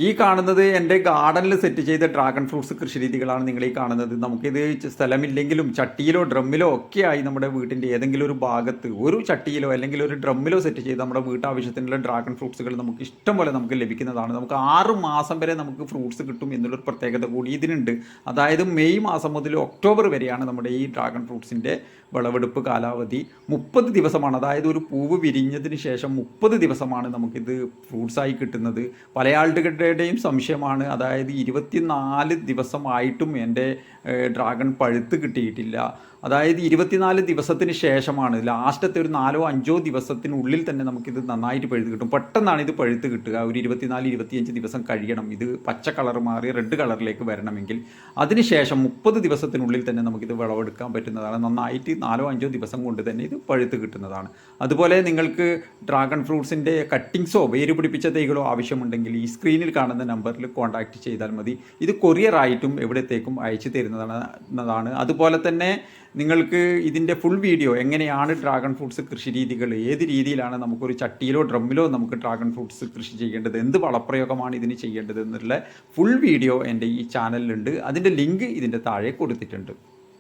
ഈ കാണുന്നത് എൻ്റെ ഗാർഡനിൽ സെറ്റ് ചെയ്ത ഡ്രാഗൺ ഫ്രൂട്ട്സ് കൃഷിരീതികളാണ് നിങ്ങൾ ഈ കാണുന്നത്. നമുക്കിത് സ്ഥലമില്ലെങ്കിലും ചട്ടിയിലോ ഡ്രമ്മിലോ ഒക്കെ ആയി നമ്മുടെ വീട്ടിൻ്റെ ഏതെങ്കിലും ഒരു ഭാഗത്ത് ഒരു ചട്ടിയിലോ അല്ലെങ്കിൽ ഒരു ഡ്രമ്മിലോ സെറ്റ് ചെയ്ത് നമ്മുടെ വീട്ടാവശ്യത്തിനുള്ള ഡ്രാഗൺ ഫ്രൂട്ട്സുകൾ നമുക്ക് ഇഷ്ടം പോലെ നമുക്ക് ലഭിക്കുന്നതാണ്. നമുക്ക് 6 മാസം വരെ നമുക്ക് ഫ്രൂട്ട്സ് കിട്ടും എന്നുള്ളൊരു പ്രത്യേകത കൂടി ഇതിനുണ്ട്. അതായത് മെയ് മാസം മുതൽ ഒക്ടോബർ വരെയാണ് നമ്മുടെ ഈ ഡ്രാഗൺ ഫ്രൂട്ട്സിൻ്റെ വിളവെടുപ്പ് കാലാവധി. 30 ദിവസമാണ്. അതായത് ഒരു പൂവ് വിരിഞ്ഞതിന് ശേഷം 30 ദിവസമാണ് നമുക്കിത് ഫ്രൂട്ട്സായി കിട്ടുന്നത്. പല ആളുകളുടെയും സംശയമാണ്, അതായത് 24 ദിവസമായിട്ടും എൻ്റെ ഡ്രാഗൺ പഴുത്ത് കിട്ടിയിട്ടില്ല. അതായത് 24 ദിവസത്തിന് ശേഷമാണ്, ലാസ്റ്റത്തെ ഒരു 4-5 ദിവസത്തിനുള്ളിൽ തന്നെ നമുക്കിത് നന്നായിട്ട് പഴുത്ത് കിട്ടും. പെട്ടെന്നാണ് ഇത് പഴുത്ത് കിട്ടുക. ഒരു 24-25 ദിവസം കഴിയണം ഇത് പച്ച കളർ മാറി റെഡ് കളറിലേക്ക് വരണമെങ്കിൽ. അതിനുശേഷം 30 ദിവസത്തിനുള്ളിൽ തന്നെ നമുക്കിത് വിളവെടുക്കാൻ പറ്റുന്നതാണ്. നന്നായിട്ട് 4-5 ദിവസം കൊണ്ട് തന്നെ ഇത് പഴുത്ത് കിട്ടുന്നതാണ്. അതുപോലെ നിങ്ങൾക്ക് ഡ്രാഗൺ ഫ്രൂട്ട്സിൻ്റെ കട്ടിങ്സോ വേര് പിടിപ്പിച്ച തൈകളോ ആവശ്യമുണ്ടെങ്കിൽ ഈ സ്ക്രീനിൽ കാണുന്ന നമ്പറിൽ കോൺടാക്റ്റ് ചെയ്താൽ മതി. ഇത് കൊറിയറായിട്ടും എവിടത്തേക്കും അയച്ചു തരുന്നതാണ്. അതുപോലെ തന്നെ നിങ്ങൾക്ക് ഇതിൻ്റെ ഫുൾ വീഡിയോ, എങ്ങനെയാണ് ഡ്രാഗൺ ഫ്രൂട്ട്സ് കൃഷി രീതികൾ, ഏത് രീതിയിലാണ് നമുക്കൊരു ചട്ടിയിലോ ഡ്രമ്മിലോ നമുക്ക് ഡ്രാഗൺ ഫ്രൂട്ട്സ് കൃഷി ചെയ്യേണ്ടത്, എന്ത് വളപ്രയോഗമാണ് ഇതിന് ചെയ്യേണ്ടത് എന്നുള്ള ഫുൾ വീഡിയോ എൻ്റെ ഈ ചാനലിലുണ്ട്. അതിൻ്റെ ലിങ്ക് ഇതിൻ്റെ താഴെ കൊടുത്തിട്ടുണ്ട്.